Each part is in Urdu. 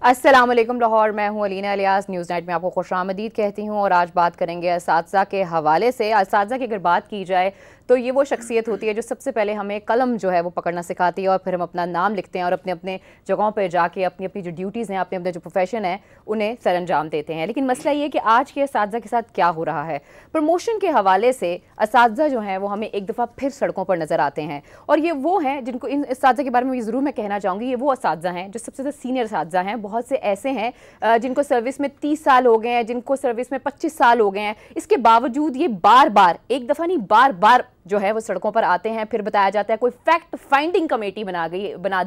السلام علیکم لاہور، میں ہوں علینا الیاس، نیوز نائٹ میں آپ کو خوش آمدید کہتی ہوں. اور آج بات کریں گے اساتذہ کے حوالے سے. اساتذہ کی اگر بات کی جائے تو یہ وہ شخصیت ہوتی ہے جو سب سے پہلے ہمیں قلم جو ہے وہ پکڑنا سکھاتی ہے، اور پھر ہم اپنا نام لکھتے ہیں اور اپنے اپنے جگہوں پہ جا کے اپنی اپنی جو ڈیوٹیز ہیں، اپنے اپنے جو پروفیشن ہیں انہیں سر انجام دیتے ہیں. لیکن مسئلہ یہ کہ آج کے اساتذہ کے ساتھ کیا ہو رہا ہے. پروموشن کے حوالے سے اساتذہ جو ہیں وہ ہمیں ایک دفعہ پھر سڑکوں پر نظر آتے ہیں، اور یہ وہ ہیں جن کو ان اساتذہ کے بارے میں ضرور میں کہنا چاہوں گی، یہ وہ اساتذہ ہیں جو سب سے زیادہ سینئر اساتذہ ہیں. بہت سے ایسے ہیں جن کو سروس میں 30 سال ہو گئے ہیں، جن کو سروس میں 25 سال ہو گئے ہیں. اس کے باوجود یہ بار بار، ایک دفعہ نہیں بار بار جو ہے وہ سڑکوں پر آتے ہیں. پھر بتایا جاتا ہے کوئی فیکٹ فائنڈنگ کمیٹی بنا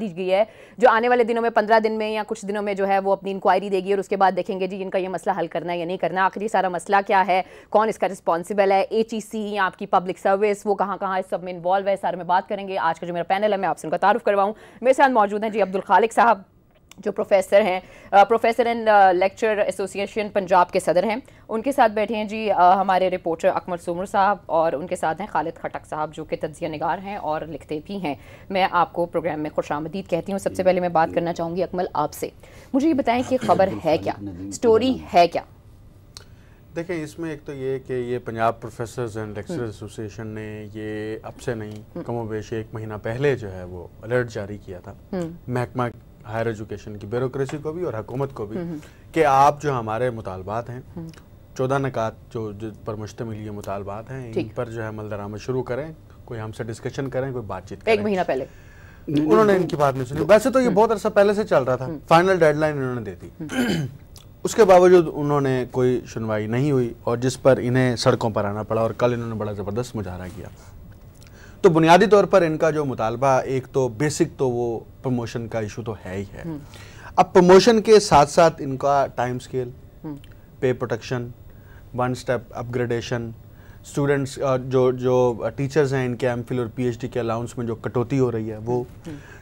دی گئی ہے جو آنے والے دنوں میں 15 دن میں یا کچھ دنوں میں جو ہے وہ اپنی انکوائری دے گی، اور اس کے بعد دیکھیں گے جی ان کا یہ مسئلہ حل کرنا ہے یا نہیں کرنا. آخر یہ سارا مسئلہ کیا ہے، کون اس کا رسپانسبل ہے، HEC یا آپ کی پبلک سروس، وہ کہاں کہاں اس سب میں انوالو ہے، سارے میں بات کریں گے. آج کا جو میرا پینل ہے میں آپ سے ان کا تعارف کرواؤں. میرے ساتھ موجود ہیں جی عبدالخالق صاحب جو پروفیسر ہیں، professor and lecture association Punjab کے صدر ہیں. ان کے ساتھ بیٹھے ہیں جی ہمارے رپورٹر اکمل سومر صاحب، اور ان کے ساتھ ہیں خالد خٹک صاحب جو کہ تجزیہ نگار ہیں اور لکھتے بھی ہیں. میں آپ کو پروگرام میں خوش آمدید کہتی ہوں. سب سے پہلے میں بات کرنا چاہوں گی اکمل آپ سے. مجھے یہ بتائیں کہ خبر ہے کیا، سٹوری ہے کیا؟ دیکھیں اس میں ایک تو یہ کہ یہ Punjab professors and lecturer association نے یہ اب سے نہیں، کم و بیش 1 مہینہ پہلے جو ہے وہ الرٹ جاری کیا تھا محکمہ ہائر ایجوکیشن کی بیوروکریسی کو بھی اور حکومت کو بھی کہ آپ جو ہمارے مطالبات ہیں 14 نکات جو پر مشتمل یہ مطالبات ہیں ان پر جو ہے عمل درآمد شروع کریں، کوئی ہم سے ڈسکشن کریں، کوئی بات چیت کریں. 1 مہینہ پہلے انہوں نے ان کی بات نہیں سنی. ویسے تو یہ بہت عرصہ پہلے سے چل رہا تھا، فائنل ڈیڈ لائن انہوں نے دے دی. اس کے باوجود انہوں نے کوئی سنوائی نہیں ہوئی، اور جس پر انہیں سڑکوں پر آنا پڑا، اور کل انہوں نے بڑا زبردست مظاہرہ کیا. تو بنیادی طور پر ان کا جو مطالبہ ایک تو بیسک تو وہ پروموشن کا ایشو تو ہے ہی ہے. اب پروموشن کے ساتھ ساتھ ان کا ٹائم سکیل، پے پروٹیکشن، 1 سٹیپ اپ گریڈیشن، اسٹوڈنٹس جو ٹیچرز ہیں ان کے MPhil اور PhD کے الاؤنس میں جو کٹوتی ہو رہی ہے وہ،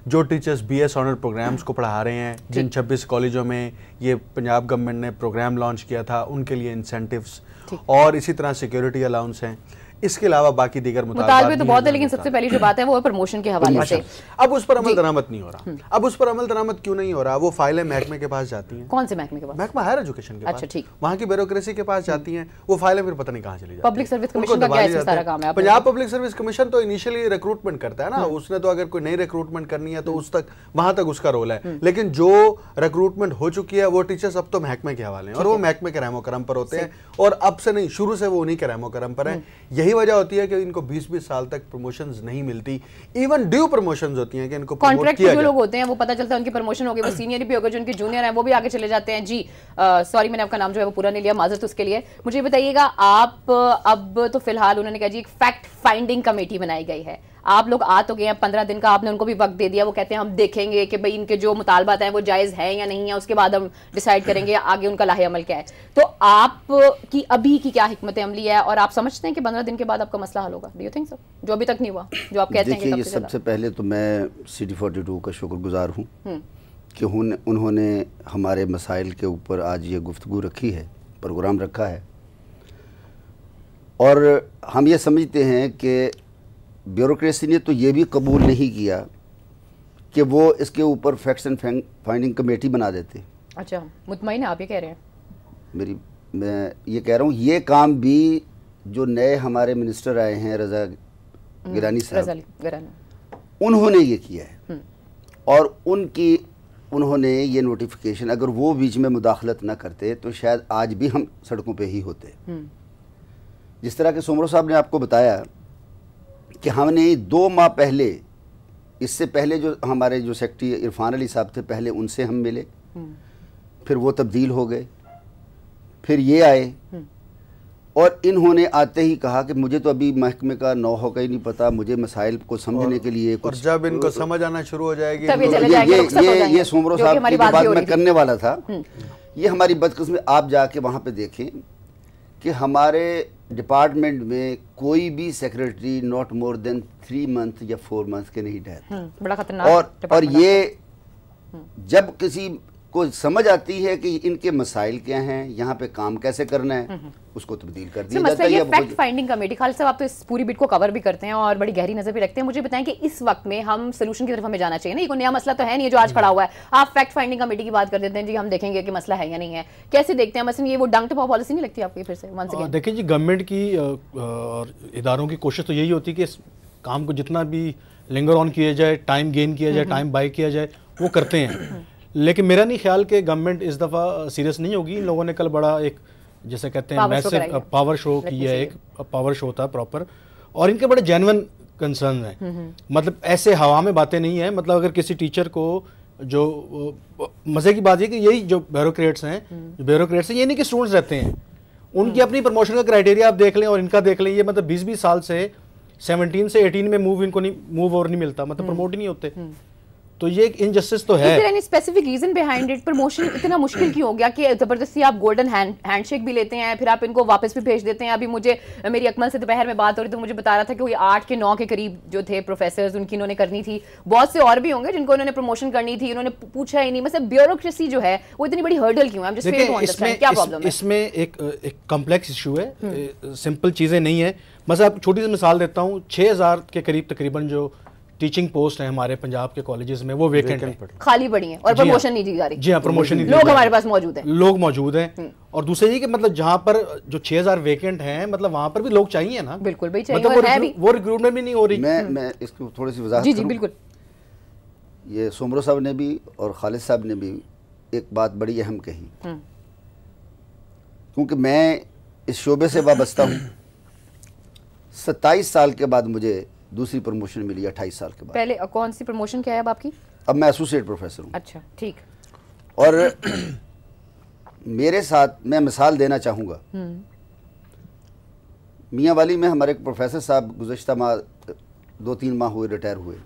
جو ٹیچرز BS آنر پروگرامز کو پڑھا رہے ہیں جن 26 کالجوں میں یہ پنجاب گورنمنٹ نے پروگرام لانچ کیا تھا ان کے لیے انسینٹیوز، اور اسی طرح سیکیورٹی الاؤنس ہیں. اس کے علاوہ باقی دیگر مطالبے تو بہت ہے، لیکن سب سے پہلی جو بات ہے وہ پروموشن کے حوالے سے. اب اس پر عمل درآمد نہیں ہو رہا. اب اس پر عمل درآمد کیوں نہیں ہو رہا؟ وہ فائلیں محکمے کے پاس جاتی ہیں. کون سے محکمے کے پاس؟ محکمہ ہائر ایجوکیشن کے پاس. اچھا ٹھیک. وہاں کی بیوروکریسی کے پاس جاتی ہیں. وہ فائلیں پھر پتہ نہیں کہاں چلی جاتی ہیں. پبلک سروس کمیشن کا کیا اس میں سارا کام ہے؟ پنجاب پبلک سروس کمیشن تو انیشیلی ریکروٹمنٹ کرتا ہے نا. اس نے تو اگر کوئی نئی ریکروٹمنٹ کرنی ہے تو اس تک وہاں تک اس کا رول ہے. لیکن جو ریکروٹمنٹ ہو چکی ہے وہ ٹیچرز اب تو محکمے کے حوالے ہیں، اور وہ محکمے کے رحم و کرم پر ہوتے ہیں. اور اب سے نہیں، شروع سے وہ انہی کے رحم و کرم پر ہیں. یہی وجہ ہوتی ہے کہ ان کو 20-20 سال تک پروموشنز نہیں ملتی. ایون ڈیو پروموشنز ہوتی ہیں کہ ان کو کانٹریکٹ جو لوگ ہوتے ہیں وہ پتہ چلتا ہے ان کی پروموشن ہو گئی، وہ سینئر بھی ہو گئے، جو ان کے جونیئر ہیں وہ بھی آگے چلے جاتے ہیں. جی سوری میں نے آپ کا نام جو ہے وہ پورا نہیں لیا، معذرت اس کے لیے. مجھے بتائیے گا آپ اب تو فی الحال انہوں نے کہا جی ایک فیکٹ فائنڈنگ کمیٹی بنائی گئی ہے. آپ لوگ آ تو گئے ہیں 15 دن کا، آپ نے ان کو بھی وقت دے دیا. وہ کہتے ہیں ہم دیکھیں گے کہ بھئی ان کے جو مطالبات ہیں وہ جائز ہیں یا نہیں ہیں، اس کے بعد ہم ڈیسائیڈ کریں گے آگے ان کا لاہ عمل کیا ہے. تو آپ کی ابھی کی کیا حکمت عملی ہے، اور آپ سمجھتے ہیں کہ 15 دن کے بعد آپ کا مسئلہ حل ہوگا؟ Do you think so? جو ابھی تک نہیں ہوا، جو آپ کہتے ہیں کہ یہ سب سے پہلے تو میں CD42 کا شکر گزار ہوں کہ انہوں نے ہمارے مسائل کے اوپر آج یہ گفتگو رکھی ہے، پروگرام رکھا ہے. اور ہم یہ سمجھتے ہیں کہ بیوروکریسی نے تو یہ بھی قبول نہیں کیا کہ وہ اس کے اوپر فیکٹس اینڈ فائنڈنگ کمیٹی بنا دیتے. اچھا مطمئن ہیں آپ یہ کہہ رہے ہیں؟ میں یہ کہہ رہا ہوں یہ کام بھی جو نئے ہمارے منسٹر آئے ہیں رضا گرانی صاحب، انہوں نے یہ کیا ہے. اور انہوں نے یہ نوٹیفیکیشن، اگر وہ بیچ میں مداخلت نہ کرتے تو شاید آج بھی ہم سڑکوں پہ ہی ہوتے. جس طرح کہ سومرو صاحب نے آپ کو بتایا کہ ہم نے 2 ماہ پہلے، اس سے پہلے جو ہمارے جو سیکرٹری عرفان علی صاحب تھے پہلے ان سے ہم ملے، پھر وہ تبدیل ہو گئے، پھر یہ آئے، اور انہوں نے آتے ہی کہا کہ مجھے تو ابھی محکمے کا نوحہ کا ہی نہیں پتا، مجھے مسائل کو سمجھنے کے لیے اور جب ان کو سمجھ آنا شروع ہو جائے گی یہ سومرو صاحب کی بات میں کرنے والا تھا. یہ ہماری بدقسمتی، آپ جا کے وہاں پہ دیکھیں کہ ہمارے ڈپارٹمنٹ میں کوئی بھی secretary not more than 3 month یا 4 منتھ کے نہیں رہتے. بڑا خطرناک. اور یہ جب کسی کو سمجھ آتی ہے کہ ان کے مسائل کیا ہیں, یہاں پہ کام کیسے کرنا ہے, اس کو تبدیل کر دیا جاتا ہے. یہ فیکٹ فائنڈنگ کمیٹی, خالد صاحب آپ تو اس پوری بٹ کو کور بھی کرتے ہیں اور بڑی گہری نظر بھی رکھتے ہیں, مجھے بتائیں کہ اس وقت میں ہم سولوشن کی طرف ہمیں جانا چاہیے نا, یہ کوئی نیا مسئلہ تو ہے نہیں جو آج کھڑا ہوا ہے, آپ فیکٹ فائنڈنگ کمیٹی کی بات کر دیتے ہیں جی ہم دیکھیں گے کہ مسئلہ ہے یا نہیں ہے, کیسے دیکھتے ہیں مثلا یہ وہ ڈنگ ٹپا پالیسی نہیں لگتی آپ کو پھر سے؟ دیکھیں جی گورنمنٹ کی اور اداروں کی کوشش تو یہی ہوتی ہے کہ اس کام کو جتنا بھی لنگر آن کیا جائے, ٹائم گین کیا جائے, ٹائم بائی کیا جائے, وہ کرتے ہیں. لیکن میرا نہیں خیال کہ گورنمنٹ اس دفعہ سیریس نہیں ہوگی. ان لوگوں نے کل بڑا ایک جیسے کہتے ہیں میسو پاور شو کیا ہے, ایک پاور شو تھا پراپر, اور ان کے بڑے جینون کنسرن ہیں. مطلب ایسے ہوا میں باتیں نہیں ہیں. مطلب اگر کسی ٹیچر کو, جو مزے کی بات یہ کہ یہی جو بیوروکریٹس ہیں یہ نہیں کہ اسٹوڈنٹس رہتے ہیں, ان کی اپنی پروموشن کا کرائٹیریا آپ دیکھ لیں اور ان کا دیکھ لیں, یہ مطلب 20 سال سے 17 سے 18 میں ان کو موو اوور نہیں ملتا, مطلب پروموٹ ہی نہیں ہوتے. تو یہ ایک انجسٹس تو ہے. Specific reason behind it, promotion اتنا مشکل کیوں ہو گیا کہ زبردستی آپ گولڈن ہینڈ شیک بھی لیتے ہیں, پھر آپ ان کو واپس بھی بھیج دیتے ہیں. ابھی مجھے میری اکمل سے دوپہر میں بات ہو رہی تو مجھے بتا رہا تھا کہ وہ 8 کے 9 کے قریب جو تھے پروفیسرز, ان کی انہوں نے کرنی تھی. بہت سے اور بھی ہوں گے جن کو انہوں نے پروموشن کرنی تھی, انہوں نے پوچھا ہی نہیں. مطلب بیوروکریسی جو ہے وہ اتنی بڑی ہرڈل کیوں ہے؟ کیا پرابلم ہے؟ اس میں ایک کمپلیکس ایشو ہے, سمپل چیزیں نہیں ہیں. مثلا چھوٹی سی مثال دیتا ہوں, 6000 کے قریب تقریباً جو ٹیچنگ پوسٹ ہیں ہمارے پنجاب کے کالجز میں وہ ویکنٹ ہیں, خالی پڑی ہیں, اور پروموشن نہیں دی جا رہی. جی ہاں, پروموشن نہیں, لوگ ہمارے پاس موجود ہیں, لوگ موجود ہیں. اور دوسرے یہ کہ مطلب جہاں پر جو 6000 ویکنٹ ہیں, مطلب وہاں پر بھی لوگ چاہیے نا. بالکل بھائی چاہیے, وہ ریکروٹمنٹ بھی نہیں ہو رہی. میں اس کو تھوڑی سی وضاحت جی جی بالکل. یہ سومرو صاحب نے بھی اور خالد صاحب نے بھی ایک بات بڑی اہم کہی, کیونکہ میں اس شعبے سے وابستہ ہوں. 27 سال کے بعد مجھے دوسری پروموشن ملی, 28 سال کے بعد. پہلے کون سی پروموشن کیا ہے اب آپ کی؟ اب میں ایسوسیٹ پروفیسر ہوں. اچھا ٹھیک. اور میرے ساتھ میں مثال دینا چاہوں گا, میاں والی میں ہمارے پروفیسر صاحب گزشتہ ماہ 2-3 ماہ ہوئے ریٹائر ہوئے.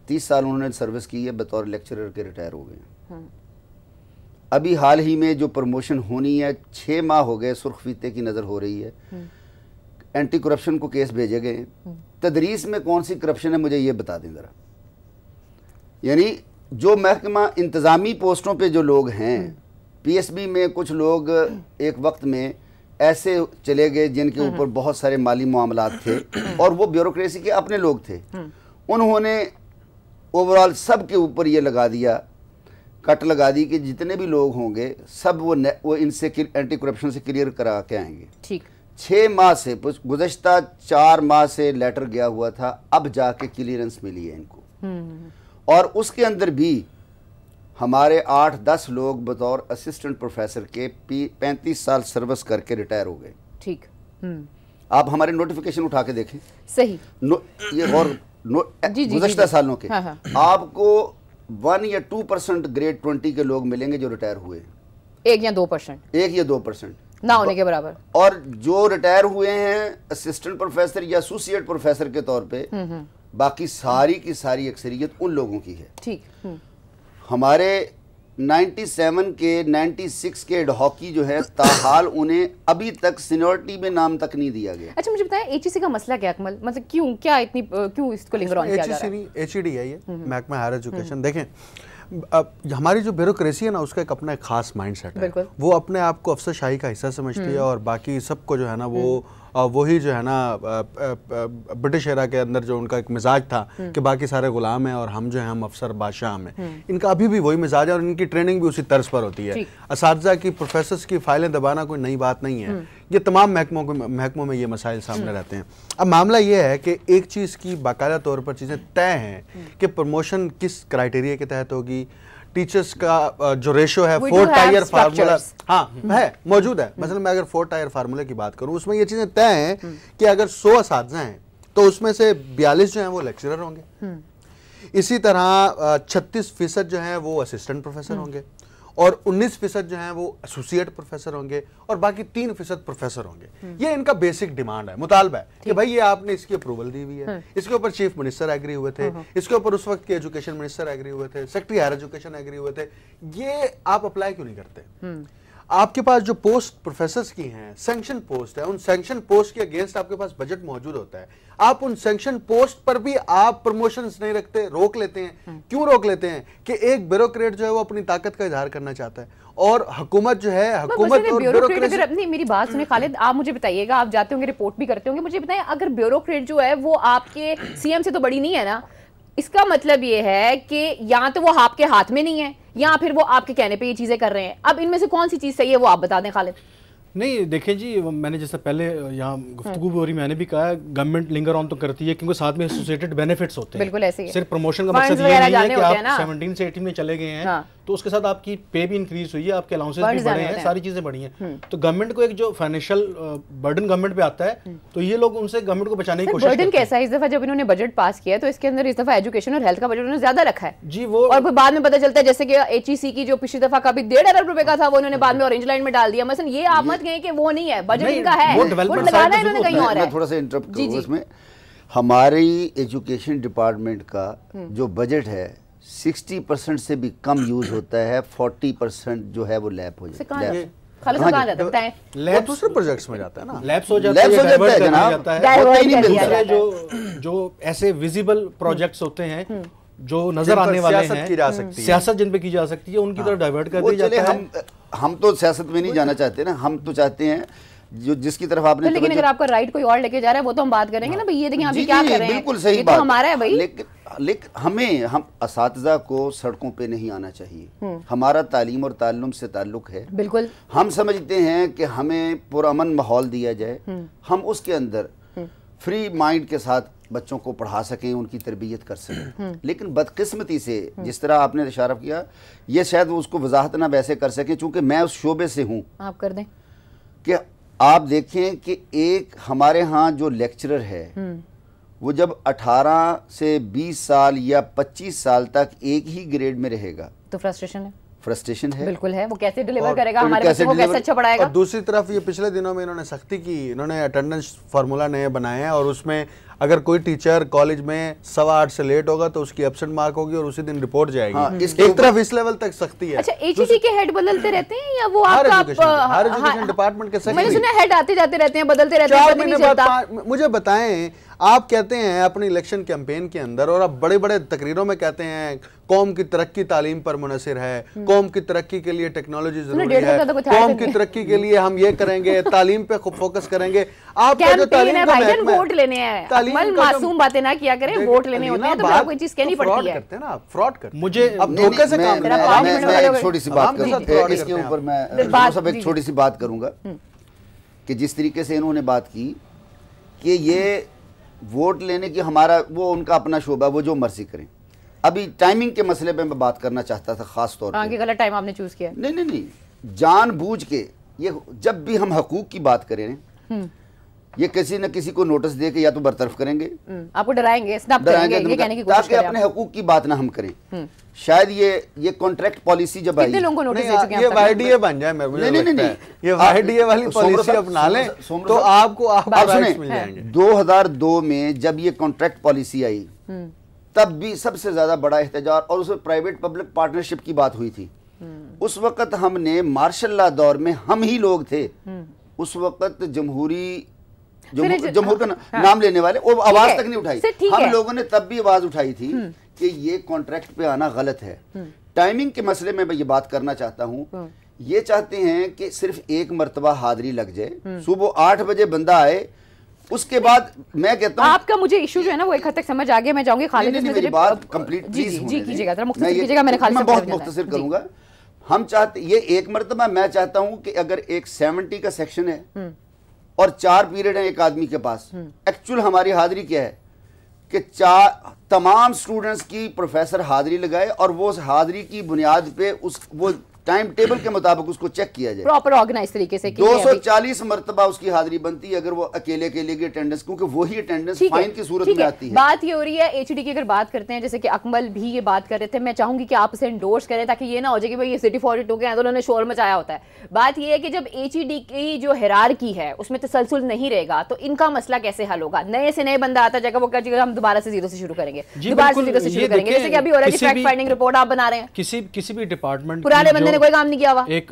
30 سال انہوں نے سروس کی ہے, بطور لیکچرر کے ریٹائر ہو گئے. ابھی حال ہی میں جو پروموشن ہونی ہے, 6 ماہ ہو گئے, سرخ فیتے کی نظر ہو رہی ہے. اینٹی کرپشن کو کیس بھیجے گئے. تدریس میں کون سی کرپشن ہے مجھے یہ بتا دیں ذرا. یعنی جو محکمہ انتظامی پوسٹوں پہ جو لوگ ہیں, پی ایس بی میں کچھ لوگ ایک وقت میں ایسے چلے گئے جن کے اوپر بہت سارے مالی معاملات تھے, اور وہ بیوروکریسی کے اپنے لوگ تھے. انہوں نے اوورال سب کے اوپر یہ لگا دیا, کٹ لگا دی کہ جتنے بھی لوگ ہوں گے سب وہ ان سے اینٹی کرپشن سے کلیئر کرا کے آئیں گے. ٹھیک. 6 ماہ سے, گزشتہ 4 ماہ سے لیٹر گیا ہوا تھا, اب جا کے کلیئرنس ملی ہے ان کو. اور اس کے اندر بھی ہمارے 8-10 لوگ بطور اسسٹنٹ پروفیسر کے 35 سال سروس کر کے ریٹائر ہو گئے. ٹھیک. آپ ہمارے نوٹیفیکیشن اٹھا کے دیکھیں. صحیح. یہ اور گزشتہ سالوں کے آپ کو 1 یا 2% گریڈ 20 کے لوگ ملیں گے جو ریٹائر ہوئے. 1 یا 2% نہ ہونے کے برابر. اور جو ریٹائر ہوئے ہیں اسسٹنٹ پروفیسر یا ایسوسیٹ پروفیسر کے طور پہ, باقی ساری کی ساری اکثریت ان لوگوں کی ہے. ٹھیک. ہمارے 97 کے 96 کے ہاکی جو ہے, تاحال انہیں ابھی تک سینیورٹی میں نام تک نہیں دیا گیا. اچھا مجھے بتائیں ایچ ای سی کا مسئلہ کیا اکمل, مطلب کیوں اس کو لنگر آن کیا جا رہا ہے؟ ایچ ای ڈی ہے, یہ محکمہ ہائر ایجوکیشن. دیکھیں ہماری جو بیوروکریسی ہے نا, اس کا ایک اپنا ایک خاص مائنڈ سیٹ ہے. وہ اپنے آپ کو افسر شاہی کا حصہ سمجھتی ہے, اور باقی سب کو جو ہے نا وہی جو ہے نا برٹش ایرا کے اندر جو ان کا ایک مزاج تھا کہ باقی سارے غلام ہیں اور ہم جو ہیں ہم افسر بادشاہ ہیں. ان کا ابھی بھی وہی مزاج ہے, اور ان کی ٹریننگ بھی اسی طرز پر ہوتی ہے. اساتذہ کی, پروفیسرز کی فائلیں دبانا کوئی نئی بات نہیں ہے. یہ تمام محکموں میں یہ مسائل سامنے رہتے ہیں. اب معاملہ یہ ہے کہ ایک چیز کی باقاعدہ طور پر چیزیں طے ہیں کہ پروموشن کس کرائٹیریا کے تحت ہوگی. ٹیچرز کا جو ریشو ہے 4 ٹائر فارمولا ہاں ہے, موجود ہے. مثلا میں اگر 4 ٹائر فارمولے کی بات کروں, اس میں یہ چیزیں طے ہیں کہ اگر 100 اساتذہ ہیں تو اس میں سے 42 جو ہیں وہ لیکچرر ہوں گے. اسی طرح 36% جو ہیں وہ اسسٹنٹ پروفیسر ہوں گے, اور 19% جو ہیں وہ ایسوسیٹ پروفیسر ہوں گے, اور باقی 3% پروفیسر ہوں گے. یہ ان کا بیسک ڈیمانڈ ہے, مطالبہ ہے کہ بھائی یہ آپ نے اس کی اپروول دی ہوئی ہے. اس کے اوپر چیف منسٹر ایگری ہوئے تھے, اس کے اوپر اس وقت کے ایجوکیشن منسٹر ایگری ہوئے تھے, سیکرٹری ہائر ایجوکیشن ایگری ہوئے تھے. یہ آپ اپلائی کیوں نہیں کرتے؟ آپ کے پاس جو پوسٹ پروفیسرز کی ہیں سینکشن پوسٹ ہے, ان سینکشن پوسٹ کے اگینسٹ آپ کے پاس بجٹ موجود ہوتا ہے, آپ ان سینکشن پوسٹ پر بھی آپ پروموشنز نہیں رکھتے, روک لیتے ہیں. کیوں روک لیتے ہیں؟ کہ ایک بیوروکریٹ جو ہے وہ اپنی طاقت کا اظہار کرنا چاہتا ہے, اور حکومت جو ہے حکومت اور بیوروکریٹ. اپنی میری بات سنیں خالد, آپ مجھے بتائیے گا, آپ جاتے ہوں گے رپورٹ بھی کرتے ہوں گے, مجھے بتائیں اگر بیوروکریٹ جو ہے وہ آپ کے سی ایم سے تو بڑی نہیں ہے نا, اس کا مطلب یہ ہے کہ یا تو وہ آپ کے ہاتھ میں نہیں ہے یا پھر وہ آپ کے کہنے پہ یہ چیزیں کر رہے ہیں. اب ان میں سے کون سی چیز صحیح ہے وہ آپ بتا دیں خالد. نہیں دیکھیں جی, میں نے جیسے پہلے یہاں گفتگو بھی ہو رہی, میں نے بھی کہا گورنمنٹ لنگر آن تو کرتی ہے کیونکہ ساتھ میں ایسوسیٹڈ بینیفٹس ہوتے ہیں. بالکل ایسے ہی صرف پروموشن کا مقصد یہ نہیں ہے کہ آپ 17 سے 18 میں چلے گئے ہیں تو اس کے ساتھ آپ کی پے بھی انکریز ہوئی ہے, آپ کے الاؤنسز بھی بڑھے ہیں, ساری چیزیں بڑھی ہیں. تو گورنمنٹ کو ایک جو فائنینشیل برڈن گورنمنٹ پہ آتا ہے تو یہ لوگ ان سے گورنمنٹ کو بچانے کی کوشش کرتے ہیں. برڈن کیسا ہے؟ اس دفعہ جب انہوں نے بجٹ پاس کیا تو اس کے اندر اس دفعہ ایجوکیشن اور ہیلتھ کا بجٹ انہوں نے زیادہ رکھا ہے جی, وہ اور پھر بعد میں پتہ چلتا ہے جیسے کہ ایچ ای سی کی جو پچھلی دفعہ کا بھی 1.5 ارب روپے کا تھا وہ انہوں نے بعد میں اورنج لائن میں ڈال دیا. مثلا یہ آپ مت کہیں کہ وہ نہیں ہے, بجٹ ان کا ہے, وہ لگانا ہے انہوں نے کہیں اور ہے. میں تھوڑا سا انٹرپٹ کروں اس میں, ہماری ایجوکیشن ڈپارٹمنٹ کا جو بجٹ ہے 60% سے بھی کم یوز ہوتا ہے, 40% جو ہے وہ لیب ہو جاتا ہے. دوسرے پروجیکٹس میں جاتا ہے نا, لیبس ہو جاتا ہے جناب, جو ایسے ویزیبل پروجیکٹس ہوتے ہیں جو نظر آنے والے ہیں, سیاست جن پہ کی جا سکتی ہے, ان کی طرف ڈائیورٹ کر دیا جاتا ہے. ہم تو سیاست میں نہیں جانا چاہتے نا, ہم تو چاہتے ہیں جو جس کی طرف آپ نے, لیکن اگر آپ کا رائٹ کوئی اور لے کے جا رہا ہے وہ تو ہم بات کریں گے نا, یہ دیکھیں ابھی کیا کر رہے ہیں, بالکل صحیح بات ہمارا ہے بھائی. لیکن ہم اساتذہ کو سڑکوں پہ نہیں آنا چاہیے. ہمارا تعلیم اور تعلم سے تعلق ہے. بالکل ہم سمجھتے ہیں کہ ہمیں پرامن ماحول دیا جائے, ہم اس کے اندر فری مائنڈ کے ساتھ بچوں کو پڑھا سکیں, ان کی تربیت کر سکیں. لیکن بدقسمتی سے جس طرح آپ نے اشارہ کیا, یہ شاید وہ اس کو وضاحت نہ ویسے کر سکیں چونکہ میں اس شعبے سے ہوں. آپ کر دیں کہ آپ دیکھیں کہ ایک ہمارے ہاں جو لیکچرر ہے وہ جب 18 سے 20 سال یا 25 سال تک ایک ہی گریڈ میں رہے گا تو فرسٹریشن ہے. بالکل ہے, وہ کیسے ڈیلیور کرے گا, ہمارے بچوں کو کیسے اچھا پڑھائے گا. اور دوسری طرف یہ پچھلے دنوں میں انہوں نے سختی کی, انہوں نے اٹینڈنس فارمولا نئے بنائے ہیں اور اس میں اگر کوئی ٹیچر کالج میں 8:15 سے لیٹ ہوگا تو اس کی ایبسنٹ مارک ہوگی اور اسی دن رپورٹ جائے گی. ایک طرف اس لیول تک سختی ہے. اچھا ایچ ای سی کے ہیڈ بدلتے رہتے ہیں یا وہ آپ کا ہر ایجوکیشن ڈپارٹمنٹ کے سیکرٹری, میں نے سنا ہیڈ آتے جاتے رہتے ہیں, بدلتے رہتے ہیں, پتہ نہیں چلتا. مجھے بتائیں, آپ کہتے ہیں اپنی الیکشن کیمپین کے اندر اور آپ بڑے بڑے تقریروں میں کہتے ہیں قوم کی ترقی تعلیم پر منحصر ہے, قوم کی ترقی کے لیے ٹیکنالوجی ضروری ہے, قوم کی ترقی کے لیے ہم یہ کریں گے, تعلیم پہ فوکس کریں گے. آپ کا جو تعلیم کا محکمہ ہے, ووٹ لینے ہیں, معصوم باتیں نہ کیا کریں, ووٹ لینے ہوتے ہیں تو پھر کوئی چیز کہنی پڑتی ہے. کرتے ہیں نا, فراڈ کرتے ہیں. مجھے اب دھوکے سے کام کرنا. میں ایک چھوٹی سی بات کروں, اس کے اوپر میں ایک چھوٹی سی بات کروں گا کہ جس طریقے سے انہوں نے بات کی کہ یہ ووٹ لینے کی ہمارا وہ ان کا اپنا شعبہ, وہ جو مرضی کریں. ابھی ٹائمنگ کے مسئلے پہ میں بات کرنا چاہتا تھا خاص طور پہ. غلط ٹائم آپ نے چوز کیا. نہیں, جان بوجھ کے یہ جب بھی ہم حقوق کی بات کریں یہ کسی نہ کسی کو نوٹس دے کے یا تو برطرف کریں گے, آپ کو ڈرائیں گے, تاکہ اپنے حقوق کی بات نہ ہم کریں. شاید یہ کانٹریکٹ پالیسی جب آئی, یہ وائی ڈی اے بن جائے, یہ وائی ڈی اے والی پالیسی اپنا لیں تو آپ کو رائٹس مل جائیں گے. 2002 میں جب یہ کانٹریکٹ پالیسی آئی تب بھی سب سے زیادہ بڑا احتجاج اور اس میں پرائیویٹ پبلک پارٹنرشپ کی بات ہوئی تھی. اس وقت ہم نے مارشل لا دور میں ہم ہی لوگ تھے اس وقت جمہور کا نام لینے والے, وہ آواز تک نہیں اٹھائی. ہم لوگوں نے تب بھی آواز اٹھائی تھی کہ یہ کانٹریکٹ پہ آنا غلط ہے. ٹائمنگ کے مسئلے میں یہ بات کرنا چاہتا ہوں, یہ چاہتے ہیں کہ صرف ایک مرتبہ حاضری لگ جائے, صبح 8 بجے بندہ آئے, اس کے بعد میں کہتا ہوں آپ کا مجھے ایشو جو ہے نا وہ ایک حد تک سمجھ آ گیا. میں چاہوں گی خالد میری بات کمپلیٹ پلیز کیجیے گا, مختصر کیجیے گا, میں بہت مختصر کروں گا. ہم چاہتے یہ ایک مرتبہ, میں چاہتا ہوں کہ اگر ایک 70 کا سیکشن ہے اور 4 پیریڈ ہیں ایک آدمی کے پاس, ایکچول ہماری حاضری کیا ہے کہ تمام سٹوڈنٹس کی پروفیسر حاضری لگائے اور وہ اس حاضری کی بنیاد پہ وہ ٹائم ٹیبل کے مطابق اس کو چیک کیا جائے, پراپر آرگنائز طریقے سے. 240 مرتبہ اس کی حاضری بنتی ہے اگر وہ اکیلے اکیلے کی اٹینڈنس, کیونکہ وہی اٹینڈنس فائن کی صورت میں آتی ہے. بات یہ ہو رہی ہے ایچ ڈی کی اگر بات کرتے ہیں, جیسے کہ اکمل بھی یہ بات کر رہے تھے, میں چاہوں گی کہ آپ اسے انڈورس کریں تاکہ یہ نہ ہو جائے کہ بھائی یہ سٹی 42 کے آندولوں نے شور مچایا ہوتا ہے. بات یہ ہے کہ جب ایچ ڈی کی جو ہیرارکی ہے اس میں تسلسل نہیں رہے گا تو ان کا مسئلہ کیسے حل ہوگا. نئے سے نئے بندہ آتا جائے گا, وہ کہے گا ہم دوبارہ سے زیرو سے شروع کریں گے, دوبارہ سے زیرو سے شروع کریں گے, جیسے کہ ابھی ہو رہا ہے کہ فیکٹ فائنڈنگ رپورٹ آپ بنا رہے ہیں, کسی بھی ڈپارٹمنٹ پرانے بندے نے کوئی کام نہیں کیا ہوا. ایک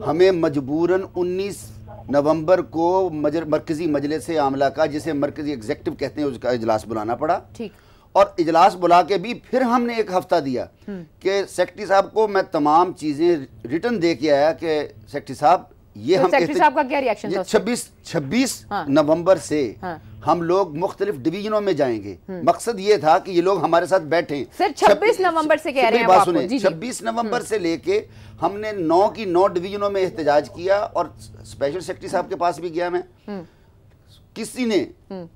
ہمیں مجبوراً 19 نومبر کو مرکزی مجلس عاملہ کا، جسے مرکزی ایگزیکٹو کہتے ہیں، اس کا اجلاس بلانا پڑا، اور اجلاس بلا کے بھی پھر ہم نے ایک ہفتہ دیا کہ سیکرٹری صاحب کو میں تمام چیزیں ریٹن دے کے آیا کہ سیکرٹری صاحب یہ ہم سیکرٹری صاحب کا کیا ریاکشن تھا؟ 26 نومبر سے ہم لوگ مختلف ڈویژنوں میں جائیں گے، مقصد یہ تھا کہ یہ لوگ ہمارے ساتھ بیٹھیں۔ سر 26 نومبر سے کہہ رہے ہیں آپ؟ 26 نومبر سے لے کے ہم نے 9 کی 9 ڈویژنوں میں احتجاج کیا، اور اسپیشل سیکرٹری صاحب کے پاس بھی گیا میں، کسی نے،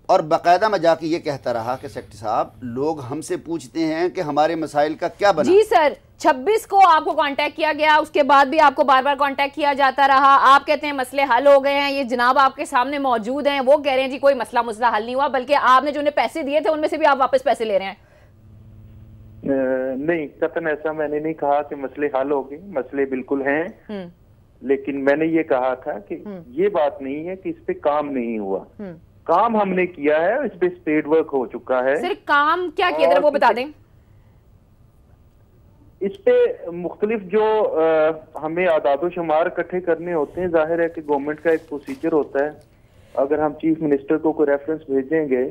اور باقاعدہ میں جا کے یہ کہتا رہا کہ سیکرٹری صاحب لوگ ہم سے پوچھتے ہیں کہ ہمارے مسائل کا کیا بنا۔ جی سر، 26 کو آپ کو کانٹیکٹ کیا گیا، اس کے بعد بھی آپ کو بار بار کانٹیکٹ کیا جاتا رہا، آپ کہتے ہیں مسئلے حل ہو گئے ہیں، یہ جناب آپ کے سامنے موجود ہیں، وہ کہہ رہے ہیں جی کوئی مسئلہ حل نہیں ہوا، بلکہ آپ نے جو انہیں پیسے دیے تھے ان میں سے بھی آپ واپس پیسے لے رہے ہیں۔ نہیں، قطعاً ایسا میں نے نہیں کہا کہ مسئلے حل ہو گئے، مسئلے بالکل ہیں، لیکن میں نے یہ کہا تھا کہ یہ بات نہیں ہے کہ اس پہ کام نہیں ہوا، کام ہم نے کیا ہے، اس پہ اسپیڈ ورک ہو چکا ہے۔ صرف کام کیا کیا تھا وہ بتا دیں۔ اس پہ مختلف جو ہمیں اعداد و شمار اکٹھے کرنے ہوتے ہیں، ظاہر ہے کہ گورنمنٹ کا ایک پروسیجر ہوتا ہے، اگر ہم چیف منسٹر کو کوئی ریفرنس بھیجیں گے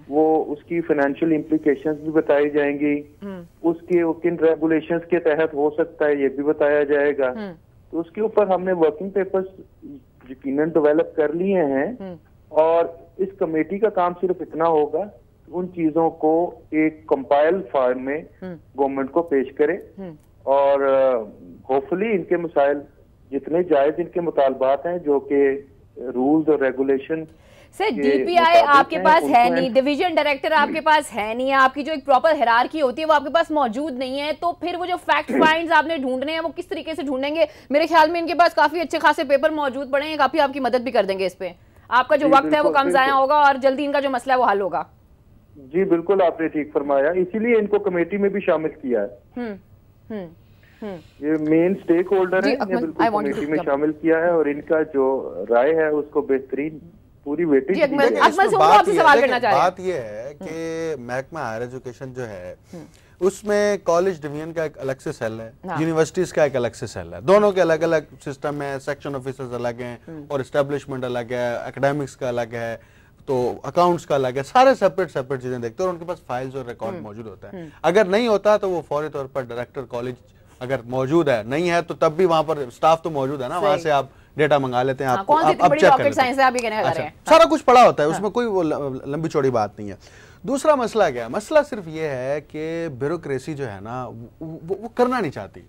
وہ اس کی فائنینشیل امپلیکیشنز بھی بتائی جائیں گی، اس کے کن ریگولیشنز کے تحت ہو سکتا ہے یہ بھی بتایا جائے گا، تو اس کے اوپر ہم نے ورکنگ پیپرز یقیناً ڈیولپ کر لیے ہیں، اور اس کمیٹی کا کام صرف اتنا ہوگا ان چیزوں کو ایک کمپائل فارم میں گورنمنٹ کو پیش کرے، اور ہوپفلی ان کے مسائل جتنے جائز ان کے مطالبات ہیں جو کہ رولز اور ریگولیشن۔ سر ڈی پی آئی آپ کے پاس ہے نہیں، ڈویژن ڈائریکٹر آپ کے پاس ہے نہیں، آپ کی جو ایک پراپر ہیرارکی ہوتی ہے وہ آپ کے پاس موجود نہیں ہے، تو پھر وہ جو فیکٹ فائنڈز آپ نے ڈھونڈنے ہیں وہ کس طریقے سے ڈھونڈیں گے؟ میرے خیال میں ان کے پاس کافی اچھے خاصے پیپر موجود پڑے ہیں، کافی آپ کی مدد بھی کر دیں گے اس پہ، آپ کا جو وقت ہے وہ کم ضائع ہوگا اور جلدی ان کا جو مسئلہ ہے وہ حل ہوگا۔ جی بالکل آپ نے ٹھیک فرمایا، اسی لیے ان کو کمیٹی میں بھی شامل کیا ہے، یہ مین سٹیک ہولڈر ہے، انہیں بالکل کمیٹی میں شامل کیا ہے، اور ان کا جو رائے ہے اس کو بہترین پوری ویٹنگ۔ بات یہ ہے کہ محکمہ ہائر ایجوکیشن جو ہے اس میں کالج ڈویژن کا ایک الگ سے سیل ہے، یونیورسٹیز کا ایک الگ سے سیل ہے، دونوں کے الگ الگ سسٹم ہے، سیکشن آفیسرز الگ ہیں اور اسٹیبلشمنٹ الگ ہے، اکیڈیمکس کا الگ ہے، تو اکاؤنٹس کا الگ ہے، سارے سیپریٹ چیزیں دیکھتے ہیں، اور ان کے پاس فائلز اور ریکارڈ موجود ہوتا ہے۔ اگر نہیں ہوتا تو وہ فوری طور پر ڈائریکٹر کالج اگر موجود ہے، نہیں ہے تو تب بھی وہاں پر سٹاف تو موجود ہے نا، وہاں سے آپ ڈیٹا منگا لیتے ہیں، آپ اب چیک کر لیتے ہیں، سارا کچھ پڑا ہوتا ہے، اس میں کوئی لمبی چوڑی بات نہیں ہے۔ دوسرا مسئلہ کیا ہے؟ مسئلہ صرف یہ ہے کہ بیوروکریسی جو ہے نا وہ کرنا نہیں چاہتی،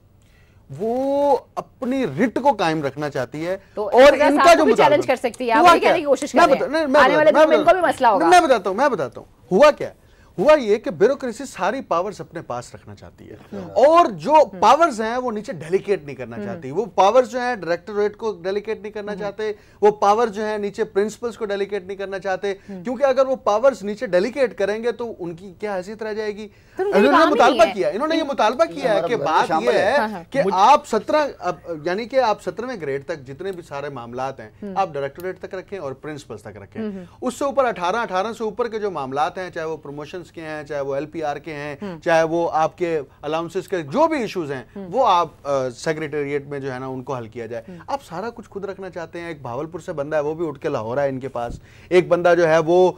وہ اپنی رٹ کو قائم رکھنا چاہتی ہے، اور ان کا جو چیلنج کر سکتی ہے، آپ کہنے کی کوشش کر رہے ہیں آنے والے دنوں میں ان کو بھی مسئلہ ہوگا۔ میں بتاتا ہوں ہوا کیا ہے۔ ہوا یہ کہ بیوروکریسی ساری پاورز اپنے پاس رکھنا چاہتی ہے، اور جو پاورز ہیں وہ نیچے ڈیلیکیٹ نہیں کرنا چاہتی، وہ پاورز جو ہیں ڈائریکٹوریٹ کو ڈیلیکیٹ نہیں کرنا چاہتے، وہ پاور جو ہیں نیچے پرنسپلز کو ڈیلیکیٹ نہیں کرنا چاہتے، کیونکہ اگر وہ پاورز نیچے ڈیلیکیٹ کریں گے تو ان کی کیا حیثیت رہ جائے گی۔ انہوں نے یہ مطالبہ کیا ہے کہ بات یہ ہے کہ آپ 17 کہ آپ 17ویں گریڈ تک جتنے بھی سارے معاملات ہیں آپ ڈائریکٹوریٹ تک رکھیں اور پرنسپلز تک رکھیں، اس سے اوپر 18 سے اوپر کے جو معاملات ہیں، چاہے وہ پروموشن کے ہیں، چاہے وہ ایل پی آر کے ہیں، چاہے وہ آپ کے الاؤنسز کے جو بھی ایشوز ہیں، وہ آپ سیکریٹریٹ میں جو ہے نا ان کو حل کیا جائے۔ آپ سارا کچھ خود رکھنا چاہتے ہیں۔ ایک بھاولپور سے بندہ ہے وہ بھی اٹھ کے لاہور ہے ان کے پاس، ایک بندہ جو ہے وہ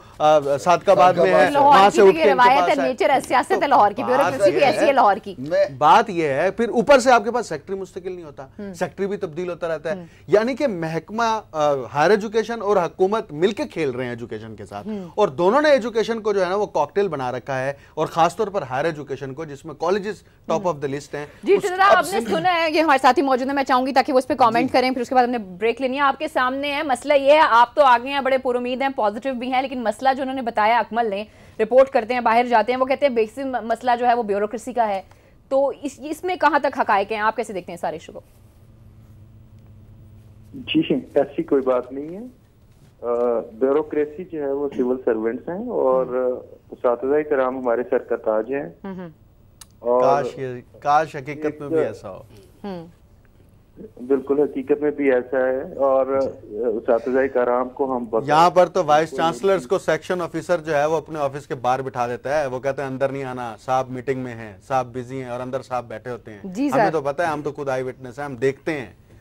صادق آباد میں ہے، وہاں سے اٹھ کے سیاست ہے لاہور کی، بیوروکریسی بھی ایسی ہے لاہور کی۔ بات یہ ہے پھر اوپر سے آپ کے پاس سیکٹری مستقل نہیں ہوتا، سیکٹری بھی تبدیل ہوتا رہتا ہے، یعنی کہ محکمہ ہائر ایجوکیشن اور حکومت مل کے کھیل رہے ہیں ایجوکیشن کے ساتھ، اور دونوں نے ایجوکیشن کو جو ہے نا وہ کاکٹیل بنا رکھا ہے، اور خاص طور پر ہائر ایجوکیشن کو جس میں colleges top of the list ہیں۔ جی جناب آپ نے سنا ہے کہ ہمارے ساتھی موجود ہیں، میں چاہوں گی تاکہ وہ اس پہ کامنٹ کریں، پھر اس کے بعد ہم نے بریک لینی ہے۔ آپ کے سامنے ہے مسئلہ یہ ہے، آپ تو آگے ہیں، بڑے پر امید ہیں، پازیٹیو بھی ہیں، لیکن مسئلہ جو انہوں نے بتایا اکمل نے، رپورٹ کرتے ہیں باہر جاتے ہیں، وہ کہتے ہیں بیسک مسئلہ جو ہے وہ بیوروکریسی کا ہے، تو اس میں کہاں تک حقائق ہیں؟ آپ کیسے دیکھتے ہیں سارے ایشو کو؟ جی ایسی کوئی بات نہیں ہے، بیوروکریسی جو ہے وہ سول سرونٹس ہیں، اور اساتذہ کرام ہمارے سر کا تاج ہیں، اور کاش حقیقت میں بھی ایسا ہو۔ بالکل حقیقت میں بھی ایسا ہے، اور اساتذہ کرام کو ہم یہاں پر تو وائس چانسلرز کو سیکشن آفیسر جو ہے وہ اپنے آفس کے باہر بٹھا دیتا ہے، وہ کہتے ہیں اندر نہیں آنا، صاحب میٹنگ میں ہیں، صاحب بزی ہیں، اور اندر صاحب بیٹھے ہوتے ہیں۔ ہمیں تو پتہ ہے، ہم تو خود آئی وٹنس ہیں، ہم دیکھتے ہیں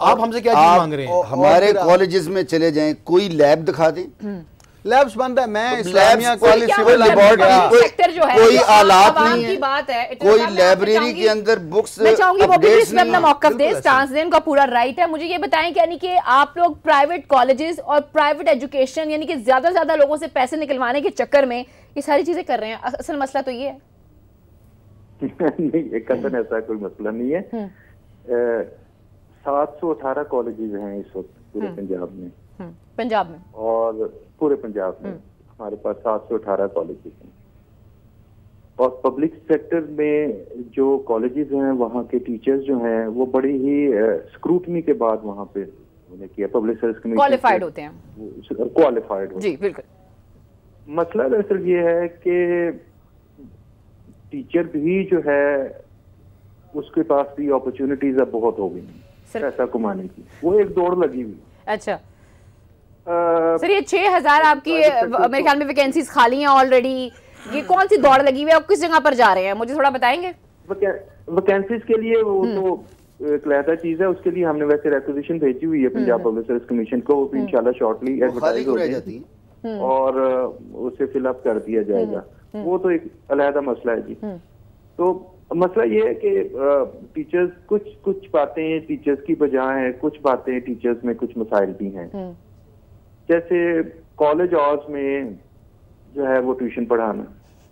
آپ ہم سے کیا چیز مانگ رہے ہیں؟ ہمارے کالجز میں چلے جائیں, کوئی لیب دکھا دیں, لیبس بند ہے. میں اسلامیہ کالج سول لیبارٹری, کوئی آلات نہیں ہے, کوئی لائبریری کے اندر بکس. میں چاہوں گی وہ بھی اس میں اپنا موقف دیں, سٹانس دیں, ان کا پورا رائٹ ہے. مجھے یہ بتائیں کہ یعنی کہ آپ لوگ پرائیویٹ کالجز اور پرائیویٹ ایجوکیشن یعنی کہ زیادہ سے زیادہ لوگوں سے پیسے نکلوانے کے چکر میں یہ ساری چیزیں کر رہے ہیں, اصل مسئلہ تو یہ ہے. نہیں, قطعاً ایسا کوئی مسئلہ نہیں ہے. 718 کالجز ہیں اس وقت پورے پنجاب میں, اور پورے پنجاب میں ہمارے پاس 718 کالجز ہیں. اور پبلک سیکٹر میں جو کالجز ہیں وہاں کے ٹیچرز جو ہیں وہ بڑی ہی اسکروٹنی کے بعد وہاں پہ انہیں کیا پبلک سروس کمیشن کوالیفائڈ ہوتے ہیں, کوالیفائڈ. جی بالکل. مسئلہ دراصل یہ ہے کہ ٹیچر بھی جو ہے اس کے پاس بھی اپرچونٹیز اب بہت ہو گئی ہیں پیسہ کمانے کی, وہ ایک دوڑ لگی ہوئی. اچھا سر, یہ 6000 آپ کی میرے خیال میں ویکینسیز خالی ہیں آلریڈی, یہ کون سی دوڑ لگی ہوئی ہے, آپ کس جگہ پر جا رہے ہیں, مجھے تھوڑا بتائیں گے؟ ویکینسیز کے لیے وہ تو ایک علیحدہ چیز ہے, اس کے لیے ہم نے ویسے ریکوزیشن بھیجی ہوئی ہے پنجاب پبلک سروس کمیشن کو, وہ بھی انشاءاللہ شارٹلی ایڈورٹائز ہو جاتی اور اسے فل اپ کر دیا جائے گا. وہ تو ایک علیحدہ مسئلہ ہے جی. تو مسئلہ یہ ہے کہ ٹیچرز کچھ باتیں ٹیچرز کی بجائے ہیں, کچھ باتیں ٹیچرز میں کچھ مسائل بھی ہیں. جیسے کالج آورز میں جو ہے وہ ٹیوشن پڑھانا,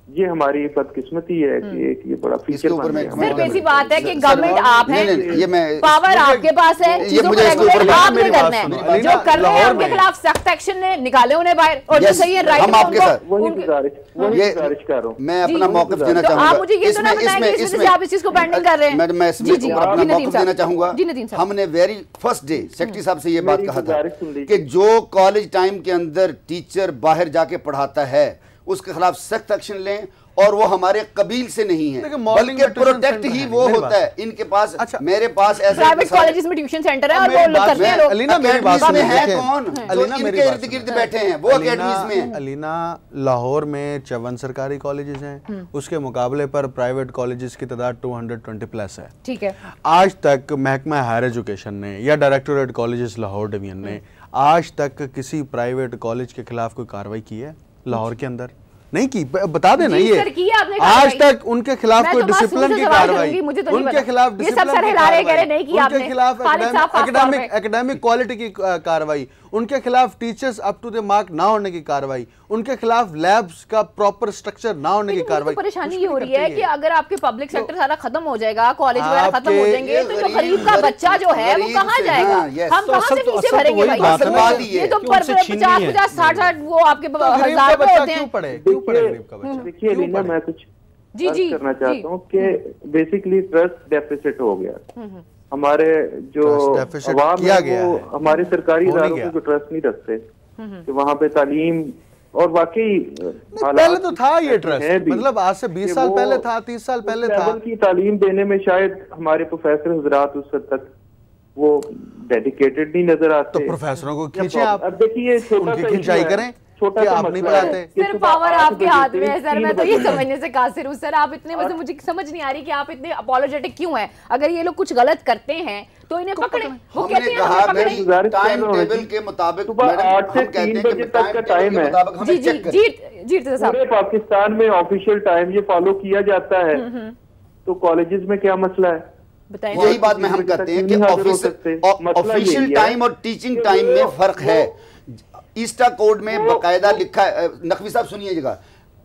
یہ ہماری بدقسمتی ہے کہ یہ بڑا فیچر بن گیا. صرف ایسی بات ہے کہ گورنمنٹ آپ ہیں, پاور آپ کے پاس ہے, چیزوں کو ریگولیٹ آپ نے کرنا ہے, جو کر رہے ہیں ان کے خلاف سخت ایکشن لیں, نکالے انہیں باہر, اور جو صحیح ہے رائٹ ہم آپ کے ساتھ وہی گزارش کر رہا ہوں. میں اپنا موقف دینا چاہوں گا. آپ مجھے یہ تو نہ بتائیں کہ اس میں آپ اس چیز کو بینڈنگ کر رہے ہیں. میں اس میں اپنا موقف دینا چاہوں گا. ہم نے ویری فرسٹ ڈے سیکرٹری صاحب سے یہ بات کہا تھا کہ جو کالج ٹائم کے اندر ٹیچر باہر جا کے پڑھاتا ہے اس کے خلاف سخت ایکشن لیں, اور وہ ہمارے قبیل سے نہیں ہے بلکہ پروٹیکٹ ہی وہ ہوتا ہے. ان کے پاس میرے پاس ایسے پرائیویٹ کالجز میں ٹیوشن سینٹر ہے اور وہ لوگ کرتے ہیں. لوگ علینا میری بات سنیں, ہیں کون جو ان کے ارد گرد بیٹھے ہیں, وہ اکیڈمیز میں ہیں. علینا لاہور میں 54 سرکاری کالجز ہیں, اس کے مقابلے پر پرائیویٹ کالجز کی تعداد 220 پلس ہے. ٹھیک ہے. آج تک محکمہ ہائر ایجوکیشن نے یا ڈائریکٹوریٹ کالجز لاہور ڈویژن نے آج تک کسی پرائیویٹ کالج کے خلاف کوئی کارروائی کی ہے لاہور کے اندر؟ نہیں کی. بتا دیں نا, یہ آج تک ان کے خلاف کوئی ڈسپلن کی کارروائی, ان کے خلاف ڈسپلن کی کارروائی, اکیڈمک کوالٹی کی کارروائی, ان کے خلاف teachers up to the mark نہ ہونے کی کارروائی, ان کے خلاف لیبز کا پراپر سٹرکچر نہ ہونے کی کارروائی. پریشانی یہ ہو رہی ہے کہ اگر آپ کے پبلک سیکٹر سارا ختم ہو جائے گا, کالج وغیرہ ختم ہو جائیں گے, تو جو غریب کا بچہ جو ہے وہ کہاں جائے گا, ہم کہاں سے فیسیں بھریں گے بھائی؟ یہ تو 50-50 60 وہ آپ کے ہزار روپے ہوتے ہیں. دیکھیے لینا, میں کچھ کرنا چاہتا ہوں کہ بیسیکلی ٹرسٹ ڈیفیسٹ ہو گیا ہمارے جو عوام ہے, وہ ہمارے سرکاری اداروں کو ٹرسٹ نہیں رکھتے کہ وہاں پہ تعلیم, اور واقعی پہلے تو تھا یہ ٹرسٹ, مطلب آج سے 20 سال پہلے تھا, 30 سال پہلے تھا. لیول کی تعلیم دینے میں شاید ہمارے پروفیسر حضرات اس حد تک وہ ڈیڈیکیٹڈ نہیں نظر آتے. تو پروفیسر کو کھینچیں آپ, اب دیکھیے ان کی کھنچائی کریں, چھوٹا سا مسئلہ ہے. صرف پاور آپ کے ہاتھ میں ہے سر, میں تو یہ سمجھنے سے قاصر ہوں سر. آپ اتنے مجھے سمجھ نہیں آ رہی کہ آپ اتنے اپولوجیٹک کیوں ہیں. اگر یہ لوگ کچھ غلط کرتے ہیں تو انہیں پکڑیں. وہ کہتے ہیں ہمیں پکڑیں. ٹائم ٹیبل کے مطابق صبح 8 سے 3 بجے تک کا ٹائم ہے. جی جی جی صاحب, پورے پاکستان میں آفیشیل ٹائم یہ فالو کیا جاتا ہے, تو کالجز میں کیا مسئلہ ہے؟ یہی بات میں ہم کہتے ہیں کہ آفیشیل ٹائم اور ٹیچنگ ٹائم میں فرق ہے. ایسٹا کوڈ میں باقاعدہ لکھا ہے, نقوی صاحب سنیے گا,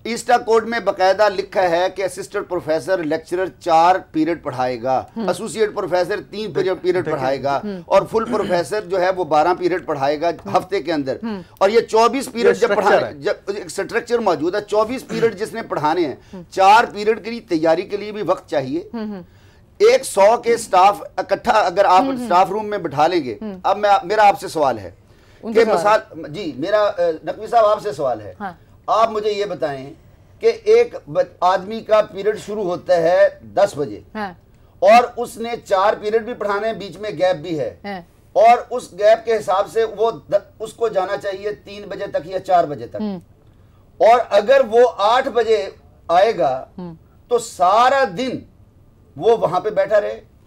ایسٹا کوڈ میں باقاعدہ لکھا ہے کہ اسسٹنٹ پروفیسر لیکچرر 4 پیریڈ پڑھائے گا, ایسوسیٹ پروفیسر 3 پیریڈ پڑھائے گا, اور فل پروفیسر جو ہے وہ 12 پیریڈ پڑھائے گا ہفتے کے اندر. اور یہ 24 پیریڈ جب پڑھانے, جب ایک سٹرکچر موجود ہے, 24 پیریڈ جس نے پڑھانے ہیں, 4 پیریڈ کی تیاری کے لیے بھی وقت چاہیے. 100 کے سٹاف اکٹھا اگر آپ سٹاف روم میں بٹھا لیں گے. اب میرا آپ سے سوال ہے کہ مثال, جی میرا نقوی صاحب آپ سے سوال ہے, آپ مجھے یہ بتائیں کہ ایک آدمی کا پیریڈ شروع ہوتا ہے 10 بجے, اور اس نے 4 پیریڈ بھی پڑھانے ہیں, بیچ میں گیپ بھی ہے, اور اس گیپ کے حساب سے وہ اس کو جانا چاہیے 3 بجے تک یا 4 بجے تک, اور اگر وہ 8 بجے آئے گا تو سارا دن وہ وہاں پہ بیٹھا رہے,